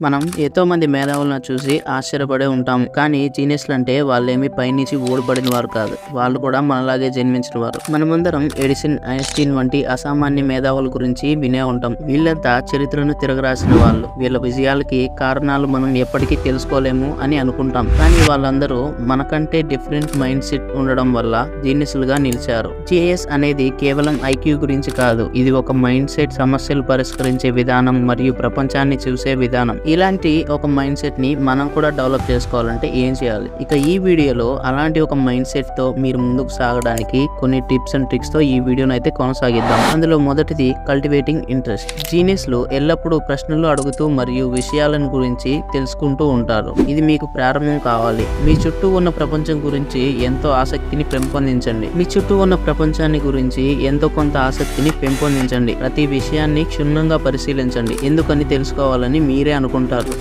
మనం ఎంతో మంది మేధావులను చూసి ఆశ్చర్యపడే ఉంటాం. కానీ జీనియస్లు అంటే వాళ్ళేమి పైనుంచి ఊడిపడిన వారు కాదు. వాళ్ళు కూడా మనలాగే జన్మించిన వారు. మనమందరం ఎడిసన్, ఐన్స్టీన్ వంటి అసామాన్య మేధావుల గురించి వినే ఉంటాం. వీళ్ళంతా చరిత్రను తిరగరాసిన వాళ్ళు. వీళ్ళ విజయాలకి కారణాలు మనం ఎప్పటికీ తెలుసుకోలేము అని అనుకుంటాం. కానీ వాళ్ళందరూ మనకంటే డిఫరెంట్ మైండ్ సెట్ ఉండడం వల్ల జీనియస్లుగా నిలిచారు. జిఎస్ అనేది కేవలం ఐక్యూ గురించి కాదు. ఇది ఒక మైండ్ సెట్, సమస్యలు పరిష్కరించే విధానం మరియు ప్రపంచాన్ని చూసే విధానం. ఇలాంటి ఒక మైండ్ సెట్ ని మనం కూడా డెవలప్ చేసుకోవాలంటే ఏం చేయాలి? ఇక ఈ వీడియోలో అలాంటి ఒక మైండ్ సెట్ తో మీరు ముందుకు సాగడానికి కొన్ని టిప్స్ అండ్ ట్రిక్స్ తో ఈ వీడియోని అయితే కొనసాగిద్దాం. అందులో మొదటిది కల్టివేటింగ్ ఇంట్రెస్ట్. జీనియస్లు ఎల్లప్పుడూ ప్రశ్నలు అడుగుతూ మరియు విషయాలను గురించి తెలుసుకుంటూ ఉంటారు. ఇది మీకు ప్రారంభం కావాలి. మీ చుట్టూ ఉన్న ప్రపంచం గురించి ఎంతో ఆసక్తిని పెంపొందించండి. మీ చుట్టూ ఉన్న ప్రపంచాన్ని గురించి ఎంతో కొంత ఆసక్తిని పెంపొందించండి. ప్రతి విషయాన్ని క్షుణ్ణంగా పరిశీలించండి. ఎందుకని తెలుసుకోవాలని మీరే అనుకుంటారు.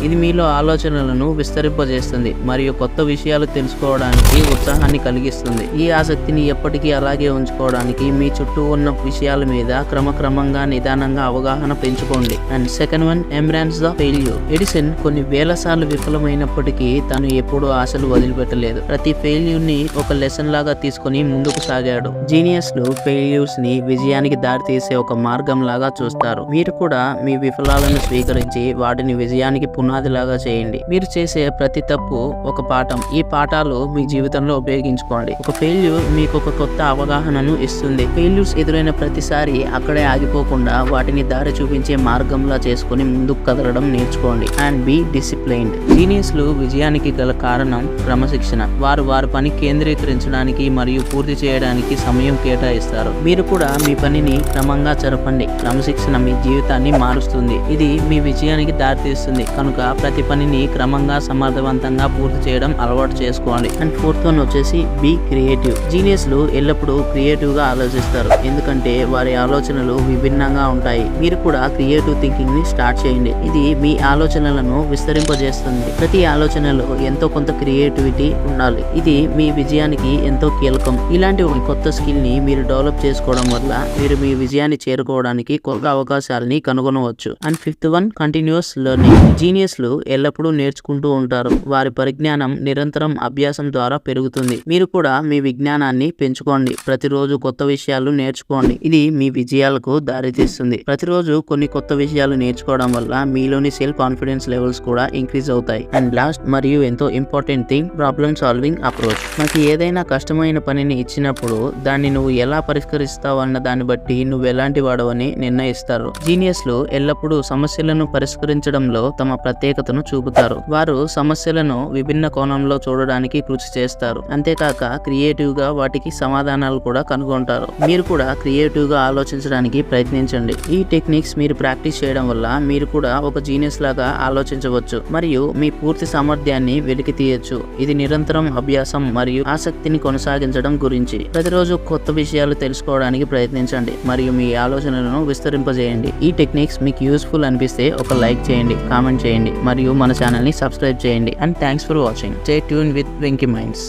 ఇది మీలో ఆలోచనలను విస్తరింపజేస్తుంది మరియు కొత్త విషయాలు తెలుసుకోవడానికి ఉత్సాహాన్ని కలిగిస్తుంది. ఈ ఆసక్తిని ఎప్పటికీ అలాగే ఉంచుకోవడానికి మీ చుట్టూ ఉన్న విషయాల మీద క్రమక్రమంగా నిదానంగా అవగాహన పెంచుకోండి. And second one, embrace the failure. Edison కొన్ని వేల సార్లు విఫలమైనప్పటికీ తను ఎప్పుడూ ఆశలు వదిలిపెట్టలేదు. ప్రతి ఫెయిల్యూర్ ని ఒక లెసన్ లాగా తీసుకుని ముందుకు సాగాడు. జీనియస్లు ఫెయిల్యూర్స్ ని విజయానికి దారితీసే ఒక మార్గం లాగా చూస్తారు. మీరు కూడా మీ విఫలాలను స్వీకరించి వాటిని విజయానికి పునాదిలాగా చేయండి. మీరు చేసే ప్రతి తప్పు ఒక పాఠం. ఈ పాఠాలు మీ జీవితంలో ఉపయోగించుకోండి. ఒక ఫెయిల్యూర్ మీకు ఒక కొత్త అవగాహనను ఇస్తుంది. ఫెయిల్యూర్స్ ఎదురైన ప్రతిసారి అక్కడే ఆగిపోకుండా వాటిని దారి చూపించే మార్గంలా చేసుకుని ముందుకు కదలడం నేర్చుకోండి. And be disciplined. జీనియస్లు విజయానికి గల కారణం క్రమశిక్షణ. వారు వారి పని కేంద్రీకరించడానికి మరియు పూర్తి చేయడానికి సమయం కేటాయిస్తారు. మీరు కూడా మీ పనిని క్రమంగా జరపండి. క్రమశిక్షణ మీ జీవితాన్ని మారుస్తుంది. ఇది మీ విజయానికి దారితీస్తుంది. కనుక ప్రతి పనిని క్రమంగా సమర్థవంతంగా పూర్తి చేయడం అలవాటు చేసుకోండి. అండ్ ఫోర్త్ వన్ వచ్చేసి బీ క్రియేటివ్. జీనియస్లు ఎల్లప్పుడూ క్రియేటివ్ గా ఆలోచిస్తారు. ఎందుకంటే వారి ఆలోచనలు విభిన్నంగా ఉంటాయి. మీరు కూడా క్రియేటివ్ థింకింగ్ ని స్టార్ట్ చేయండి. ఇది మీ ఆలోచనలను విస్తరింపజేస్తుంది. ప్రతి ఆలోచనలో ఎంతో కొంత క్రియేటివిటీ ఉండాలి. ఇది మీ విజయానికి ఎంతో కీలకం. ఇలాంటి ఒక కొత్త స్కిల్ ని మీరు డెవలప్ చేసుకోవడం వల్ల మీరు మీ విజయాన్ని చేరుకోవడానికి కొత్త అవకాశాలని కనుగొనవచ్చు. And fifth one, continuous learning. జీనియస్లు ఎల్లప్పుడూ నేర్చుకుంటూ ఉంటారు. వారి పరిజ్ఞానం నిరంతరం అభ్యాసం ద్వారా పెరుగుతుంది. మీరు కూడా మీ విజ్ఞానాన్ని పెంచుకోండి. ప్రతిరోజు కొత్త విషయాలు నేర్చుకోండి. ఇది మీ విజయాలకు దారితీస్తుంది. ప్రతిరోజు కొన్ని కొత్త విషయాలు నేర్చుకోవడం వల్ల మీలోని సెల్ఫ్ కాన్ఫిడెన్స్ లెవెల్స్ కూడా ఇంక్రీజ్ అవుతాయి. అండ్ లాస్ట్ మరియు ఎంతో important thing, problem solving approach. మనకి ఏదైనా కష్టమైన పనిని ఇచ్చినప్పుడు దాన్ని నువ్వు ఎలా పరిష్కరిస్తావు అన్న దాన్ని బట్టి నువ్వు ఎలాంటి వాడవని నిర్ణయిస్తారు. జీనియస్లు ఎల్లప్పుడూ సమస్యలను పరిష్కరించడంలో తమ ప్రత్యేకతను చూపుతారు. వారు సమస్యలను విభిన్న కోణంలో చూడడానికి కృషి చేస్తారు. అంతేకాక క్రియేటివ్ గా వాటికి సమాధానాలు కూడా కనుగొంటారు. మీరు కూడా క్రియేటివ్ గా ఆలోచించడానికి ప్రయత్నించండి. ఈ టెక్నిక్స్ మీరు ప్రాక్టీస్ చేయడం వల్ల మీరు కూడా ఒక జీనియస్ లాగా ఆలోచించవచ్చు మరియు మీ పూర్తి సామర్థ్యాన్ని వెలికి తీయొచ్చు. ఇది నిరంతరం అభ్యాసం మరియు ఆసక్తిని కొనసాగించడం గురించి. ప్రతిరోజు కొత్త విషయాలు తెలుసుకోవడానికి ప్రయత్నించండి మరియు మీ ఆలోచనలను విస్తరింపజేయండి. ఈ టెక్నిక్స్ మీకు యూస్ఫుల్ అనిపిస్తే ఒక లైక్ చేయండి, కామెంట్ చేయండి మరియు మన ఛానల్ ని సబ్స్క్రైబ్ చేయండి. And thanks for watching. Stay tune with Venky minds.